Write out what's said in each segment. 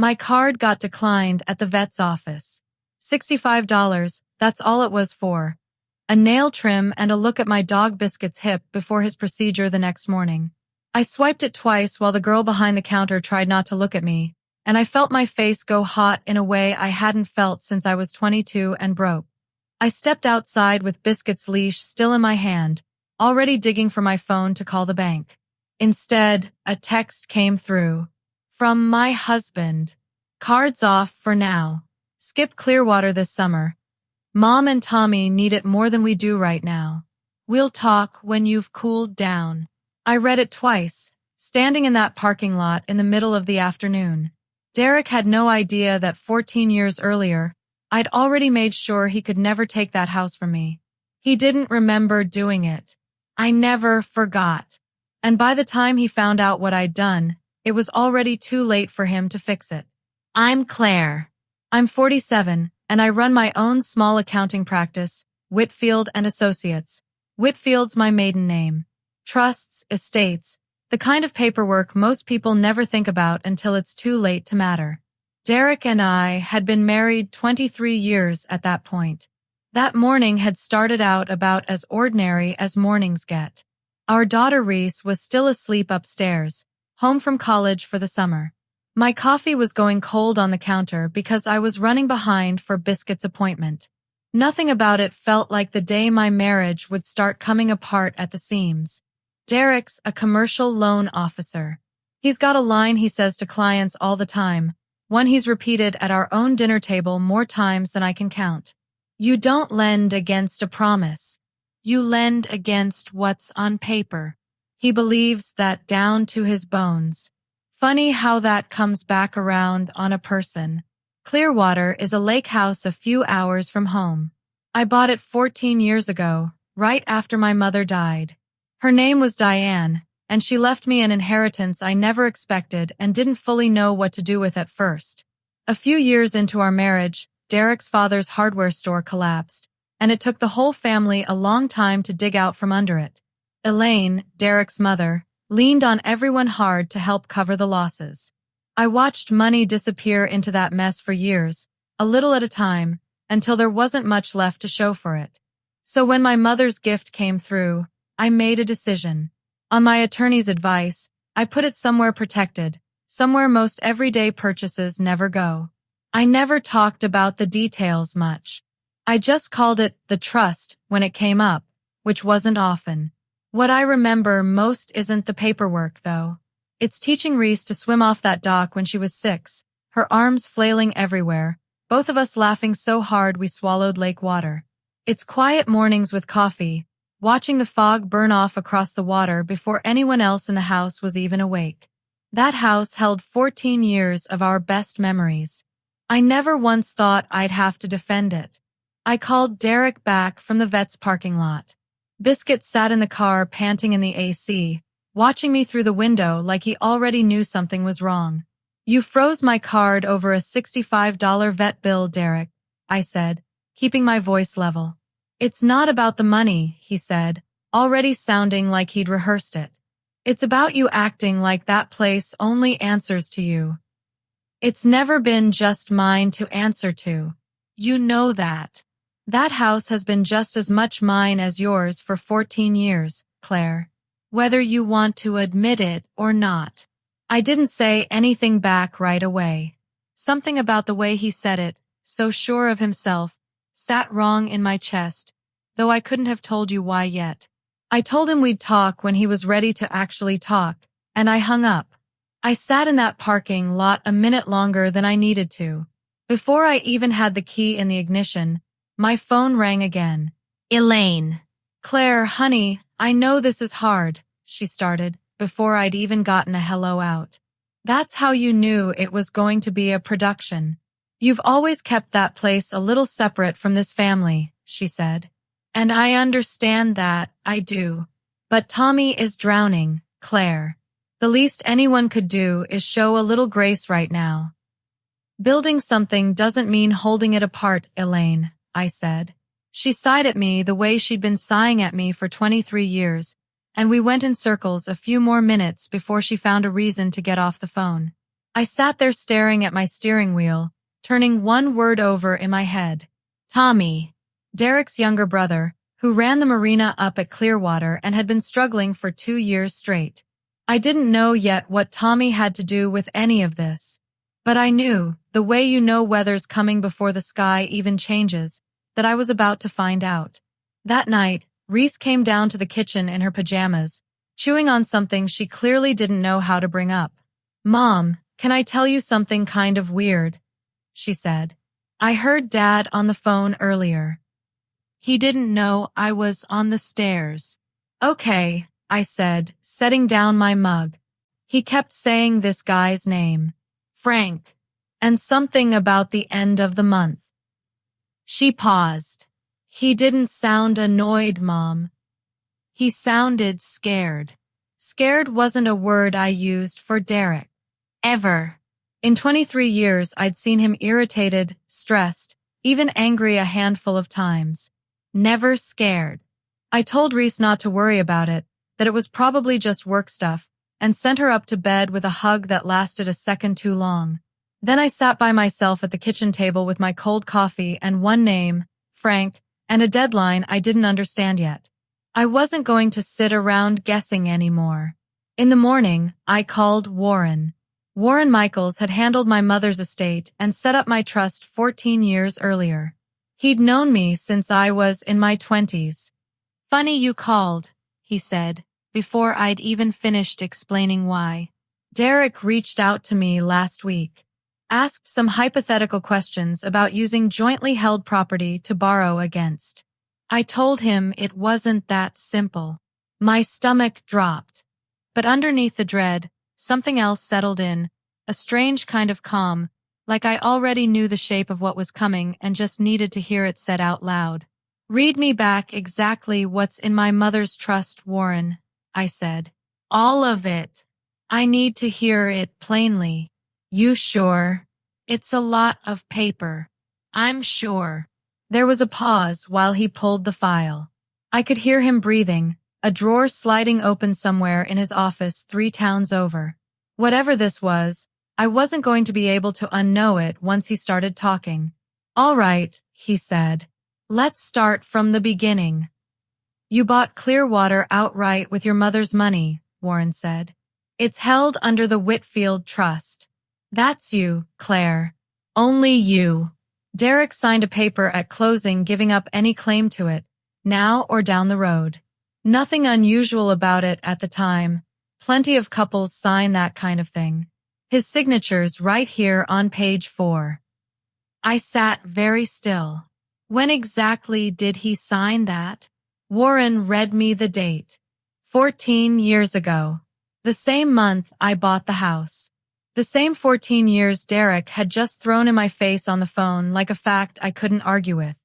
My card got declined at the vet's office. $65, that's all it was for. A nail trim and a look at my dog Biscuit's hip before his procedure the next morning. I swiped it twice while the girl behind the counter tried not to look at me, and I felt my face go hot in a way I hadn't felt since I was 22 and broke. I stepped outside with Biscuit's leash still in my hand, already digging for my phone to call the bank. Instead, a text came through. From my husband. Cards off for now. Skip Clearwater this summer. Mom and Tommy need it more than we do right now. We'll talk when you've cooled down. I read it twice, standing in that parking lot in the middle of the afternoon. Derek had no idea that 14 years earlier, I'd already made sure he could never take that house from me. He didn't remember doing it. I never forgot. And by the time he found out what I'd done, it was already too late for him to fix it. I'm Claire. I'm 47, and I run my own small accounting practice, Whitfield and Associates. Whitfield's my maiden name. Trusts, estates, the kind of paperwork most people never think about until it's too late to matter. Derek and I had been married 23 years at that point. That morning had started out about as ordinary as mornings get. Our daughter Reese was still asleep upstairs, home from college for the summer. My coffee was going cold on the counter because I was running behind for Biscuit's appointment. Nothing about it felt like the day my marriage would start coming apart at the seams. Derek's a commercial loan officer. He's got a line he says to clients all the time, one he's repeated at our own dinner table more times than I can count. You don't lend against a promise. You lend against what's on paper. He believes that down to his bones. Funny how that comes back around on a person. Clearwater is a lake house a few hours from home. I bought it 14 years ago, right after my mother died. Her name was Diane, and she left me an inheritance I never expected and didn't fully know what to do with at first. A few years into our marriage, Derek's father's hardware store collapsed, and it took the whole family a long time to dig out from under it. Elaine, Derek's mother, leaned on everyone hard to help cover the losses. I watched money disappear into that mess for years, a little at a time, until there wasn't much left to show for it. So when my mother's gift came through, I made a decision. On my attorney's advice, I put it somewhere protected, somewhere most everyday purchases never go. I never talked about the details much. I just called it the trust when it came up, which wasn't often. What I remember most isn't the paperwork, though. It's teaching Reese to swim off that dock when she was 6, her arms flailing everywhere, both of us laughing so hard we swallowed lake water. It's quiet mornings with coffee, watching the fog burn off across the water before anyone else in the house was even awake. That house held 14 years of our best memories. I never once thought I'd have to defend it. I called Derek back from the vet's parking lot. Biscuit sat in the car panting in the AC, watching me through the window like he already knew something was wrong. You froze my card over a $65 vet bill, Derek, I said, keeping my voice level. It's not about the money, he said, already sounding like he'd rehearsed it. It's about you acting like that place only answers to you. It's never been just mine to answer to. You know that. That house has been just as much mine as yours for 14 years, Claire. Whether you want to admit it or not. I didn't say anything back right away. Something about the way he said it, so sure of himself, sat wrong in my chest, though I couldn't have told you why yet. I told him we'd talk when he was ready to actually talk, and I hung up. I sat in that parking lot a minute longer than I needed to. Before I even had the key in the ignition, my phone rang again. Elaine. Claire, honey, I know this is hard, she started, before I'd even gotten a hello out. That's how you knew it was going to be a production. You've always kept that place a little separate from this family, she said. And I understand that, I do. But Tommy is drowning, Claire. The least anyone could do is show a little grace right now. Building something doesn't mean holding it apart, Elaine, I said. She sighed at me the way she'd been sighing at me for 23 years, and we went in circles a few more minutes before she found a reason to get off the phone. I sat there staring at my steering wheel, turning one word over in my head. Tommy, Derek's younger brother, who ran the marina up at Clearwater and had been struggling for 2 years straight. I didn't know yet what Tommy had to do with any of this. But I knew, the way you know weather's coming before the sky even changes, that I was about to find out. That night, Reese came down to the kitchen in her pajamas, chewing on something she clearly didn't know how to bring up. Mom, can I tell you something kind of weird? She said. I heard Dad on the phone earlier. He didn't know I was on the stairs. Okay, I said, setting down my mug. He kept saying this guy's name. Frank. And something about the end of the month. She paused. He didn't sound annoyed, Mom. He sounded scared. Scared wasn't a word I used for Derek. Ever. In 23 years, I'd seen him irritated, stressed, even angry a handful of times. Never scared. I told Reese not to worry about it, that it was probably just work stuff, and sent her up to bed with a hug that lasted a second too long. Then I sat by myself at the kitchen table with my cold coffee and one name, Frank, and a deadline I didn't understand yet. I wasn't going to sit around guessing anymore. In the morning, I called Warren. Warren Michaels had handled my mother's estate and set up my trust 14 years earlier. He'd known me since I was in my 20s. Funny you called, he said, before I'd even finished explaining why. Derek reached out to me last week, asked some hypothetical questions about using jointly held property to borrow against. I told him it wasn't that simple. My stomach dropped. But underneath the dread, something else settled in, a strange kind of calm, like I already knew the shape of what was coming and just needed to hear it said out loud. Read me back exactly what's in my mother's trust, Warren, I said. All of it. I need to hear it plainly. You sure? It's a lot of paper. I'm sure. There was a pause while he pulled the file. I could hear him breathing, a drawer sliding open somewhere in his office 3 towns over. Whatever this was, I wasn't going to be able to unknow it once he started talking. All right, he said. Let's start from the beginning. You bought Clearwater outright with your mother's money, Warren said. It's held under the Whitfield Trust. That's you, Claire. Only you. Derek signed a paper at closing giving up any claim to it, now or down the road. Nothing unusual about it at the time. Plenty of couples sign that kind of thing. His signature's right here on page 4. I sat very still. When exactly did he sign that? Warren read me the date. 14 years ago. The same month I bought the house. The same 14 years Derek had just thrown in my face on the phone like a fact I couldn't argue with.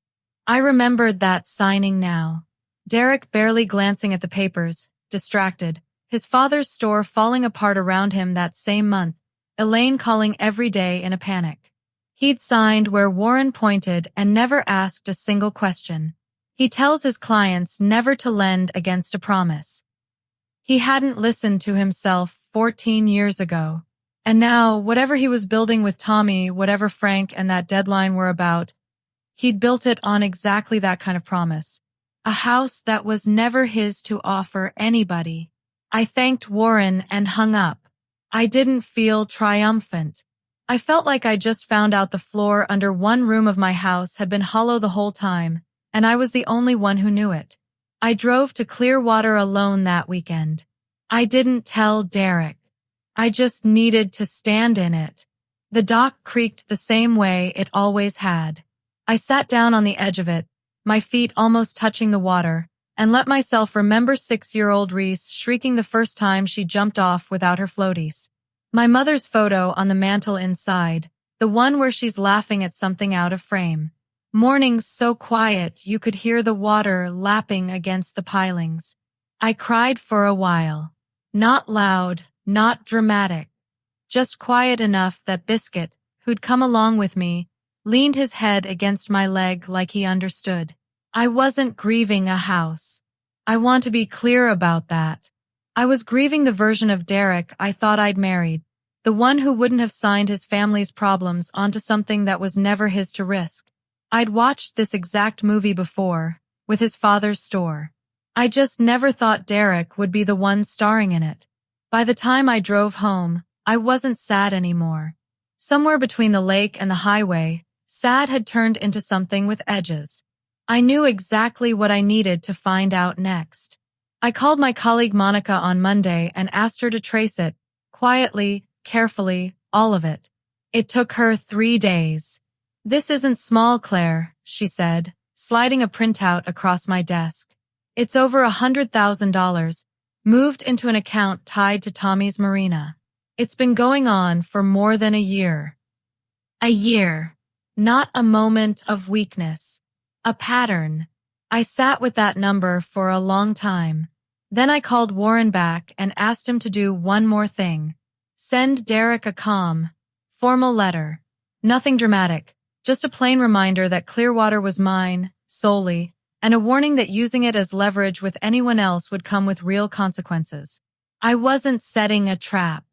I remembered that signing now. Derek barely glancing at the papers, distracted, his father's store falling apart around him that same month, Elaine calling every day in a panic. He'd signed where Warren pointed and never asked a single question. He tells his clients never to lend against a promise. He hadn't listened to himself 14 years ago. And now, whatever he was building with Tommy, whatever Frank and that deadline were about, he'd built it on exactly that kind of promise. A house that was never his to offer anybody. I thanked Warren and hung up. I didn't feel triumphant. I felt like I just found out the floor under one room of my house had been hollow the whole time, and I was the only one who knew it. I drove to Clearwater alone that weekend. I didn't tell Derek. I just needed to stand in it. The dock creaked the same way it always had. I sat down on the edge of it, my feet almost touching the water, and let myself remember 6-year-old Reese shrieking the first time she jumped off without her floaties. My mother's photo on the mantel inside, the one where she's laughing at something out of frame. Mornings so quiet you could hear the water lapping against the pilings. I cried for a while. Not loud, not dramatic. Just quiet enough that Biscuit, who'd come along with me, leaned his head against my leg like he understood. I wasn't grieving a house. I want to be clear about that. I was grieving the version of Derek I thought I'd married, the one who wouldn't have signed his family's problems onto something that was never his to risk. I'd watched this exact movie before, with his father's store. I just never thought Derek would be the one starring in it. By the time I drove home, I wasn't sad anymore. Somewhere between the lake and the highway, sad had turned into something with edges. I knew exactly what I needed to find out next. I called my colleague Monica on Monday and asked her to trace it, quietly, carefully, all of it. It took her 3 days. "This isn't small, Claire," she said, sliding a printout across my desk. "It's over $100,000, moved into an account tied to Tommy's marina. It's been going on for more than a year." A year. Not a moment of weakness. A pattern. I sat with that number for a long time. Then I called Warren back and asked him to do one more thing. Send Derek a calm, formal letter. Nothing dramatic, just a plain reminder that Clearwater was mine, solely, and a warning that using it as leverage with anyone else would come with real consequences. I wasn't setting a trap.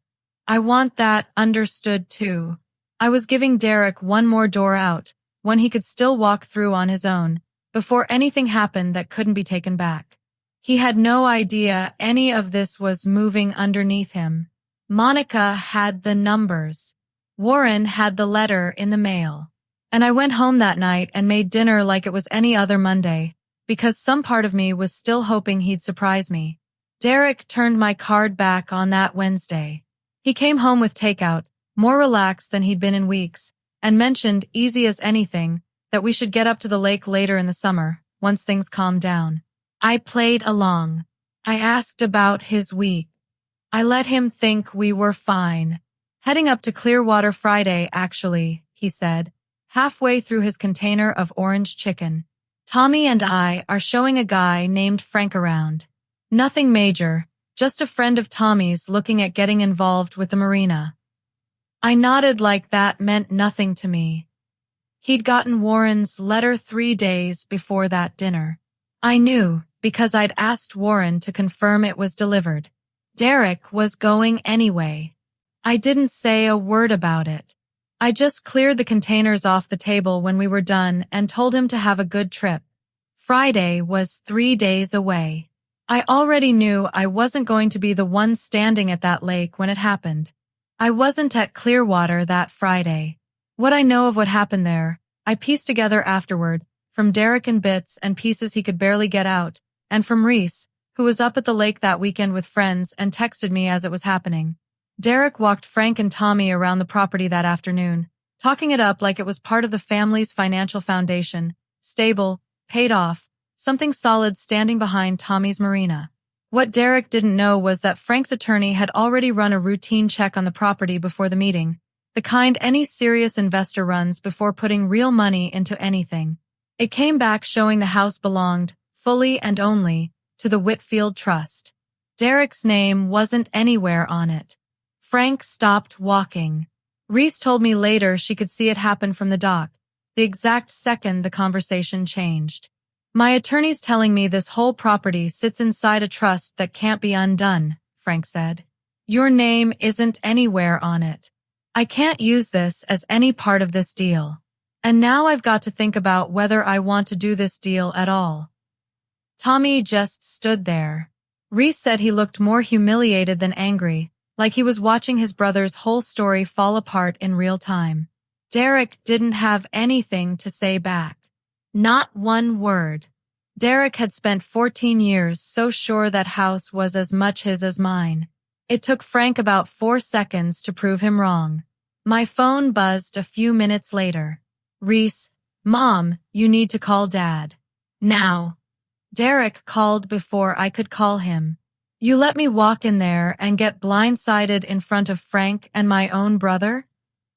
I want that understood too. I was giving Derek one more door out, one he could still walk through on his own, before anything happened that couldn't be taken back. He had no idea any of this was moving underneath him. Monica had the numbers. Warren had the letter in the mail. And I went home that night and made dinner like it was any other Monday, because some part of me was still hoping he'd surprise me. Derek turned my card back on that Wednesday. He came home with takeout, more relaxed than he'd been in weeks, and mentioned, easy as anything, that we should get up to the lake later in the summer, once things calmed down. I played along. I asked about his week. I let him think we were fine. "Heading up to Clearwater Friday, actually," he said, halfway through his container of orange chicken. "Tommy and I are showing a guy named Frank around. Nothing major, just a friend of Tommy's looking at getting involved with the marina." I nodded like that meant nothing to me. He'd gotten Warren's letter 3 days before that dinner. I knew, because I'd asked Warren to confirm it was delivered. Derek was going anyway. I didn't say a word about it. I just cleared the containers off the table when we were done and told him to have a good trip. Friday was 3 days away. I already knew I wasn't going to be the one standing at that lake when it happened. I wasn't at Clearwater that Friday. What I know of what happened there, I pieced together afterward, from Derek in bits and pieces he could barely get out, and from Reese, who was up at the lake that weekend with friends and texted me as it was happening. Derek walked Frank and Tommy around the property that afternoon, talking it up like it was part of the family's financial foundation, stable, paid off, something solid standing behind Tommy's marina. What Derek didn't know was that Frank's attorney had already run a routine check on the property before the meeting, the kind any serious investor runs before putting real money into anything. It came back showing the house belonged, fully and only, to the Whitfield Trust. Derek's name wasn't anywhere on it. Frank stopped walking. Reese told me later she could see it happen from the dock, the exact second the conversation changed. "My attorney's telling me this whole property sits inside a trust that can't be undone," Frank said. "Your name isn't anywhere on it. I can't use this as any part of this deal. And now I've got to think about whether I want to do this deal at all." Tommy just stood there. Reese said he looked more humiliated than angry, like he was watching his brother's whole story fall apart in real time. Derek didn't have anything to say back. Not one word. Derek had spent 14 years so sure that house was as much his as mine. It took Frank about 4 seconds to prove him wrong. My phone buzzed a few minutes later. "Reese, Mom, you need to call Dad. Now." Derek called before I could call him. "You let me walk in there and get blindsided in front of Frank and my own brother?"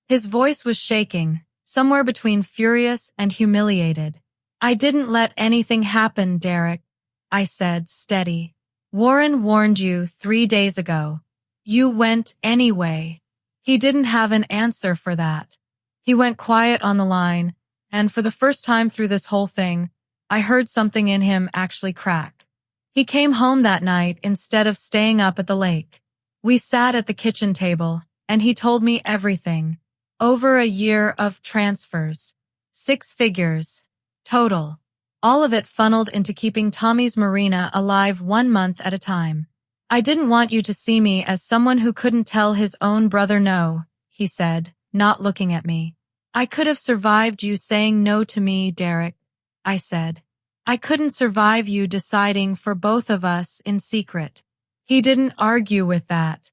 His voice was shaking, somewhere between furious and humiliated. "I didn't let anything happen, Derek," I said, steady. "Warren warned you 3 days ago. You went anyway." He didn't have an answer for that. He went quiet on the line, and for the first time through this whole thing, I heard something in him actually crack. He came home that night instead of staying up at the lake. We sat at the kitchen table, and he told me everything. Over a year of transfers. 6 figures. Total. All of it funneled into keeping Tommy's Marina alive 1 month at a time. I didn't want you to see me as someone who couldn't tell his own brother no, he said, not looking at me. I could have survived you saying no to me, Derek, I said. I couldn't survive you deciding for both of us in secret. He didn't argue with that.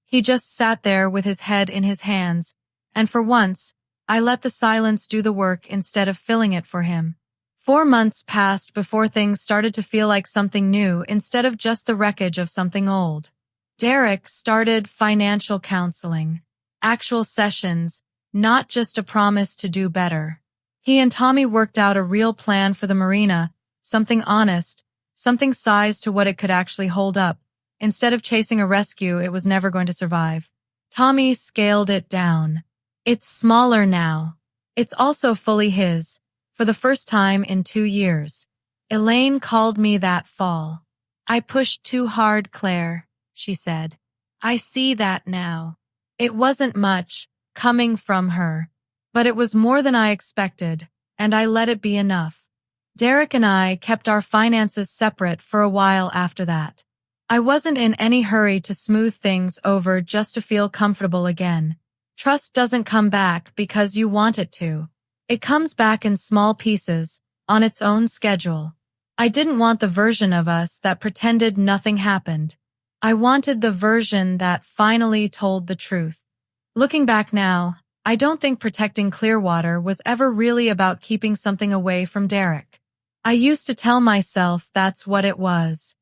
He just sat there with his head in his hands, and for once, I let the silence do the work instead of filling it for him. 4 months passed before things started to feel like something new instead of just the wreckage of something old. Derek started financial counseling. Actual sessions, not just a promise to do better. He and Tommy worked out a real plan for the Marina, something honest, something sized to what it could actually hold up. Instead of chasing a rescue it was never going to survive. Tommy scaled it down. It's smaller now. It's also fully his. For the first time in 2 years. Elaine called me that fall. I pushed too hard, Claire, she said. I see that now. It wasn't much, coming from her. But it was more than I expected, and I let it be enough. Derek and I kept our finances separate for a while after that. I wasn't in any hurry to smooth things over just to feel comfortable again. Trust doesn't come back because you want it to. It comes back in small pieces, on its own schedule. I didn't want the version of us that pretended nothing happened. I wanted the version that finally told the truth. Looking back now, I don't think protecting Clearwater was ever really about keeping something away from Derek. I used to tell myself that's what it was.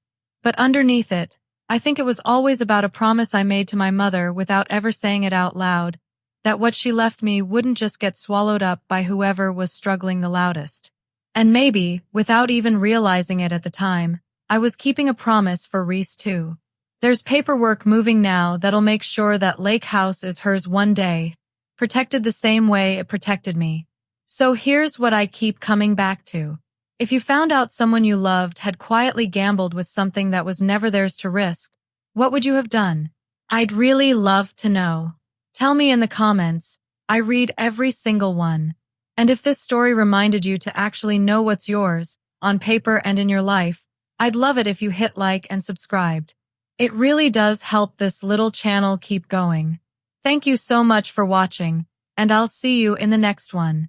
But underneath it, I think it was always about a promise I made to my mother without ever saying it out loud, that what she left me wouldn't just get swallowed up by whoever was struggling the loudest. And maybe, without even realizing it at the time, I was keeping a promise for Reese too. There's paperwork moving now that'll make sure that Lake House is hers one day, protected the same way it protected me. So here's what I keep coming back to. If you found out someone you loved had quietly gambled with something that was never theirs to risk, what would you have done? I'd really love to know. Tell me in the comments. I read every single one. And if this story reminded you to actually know what's yours, on paper and in your life, I'd love it if you hit like and subscribed. It really does help this little channel keep going. Thank you so much for watching, and I'll see you in the next one.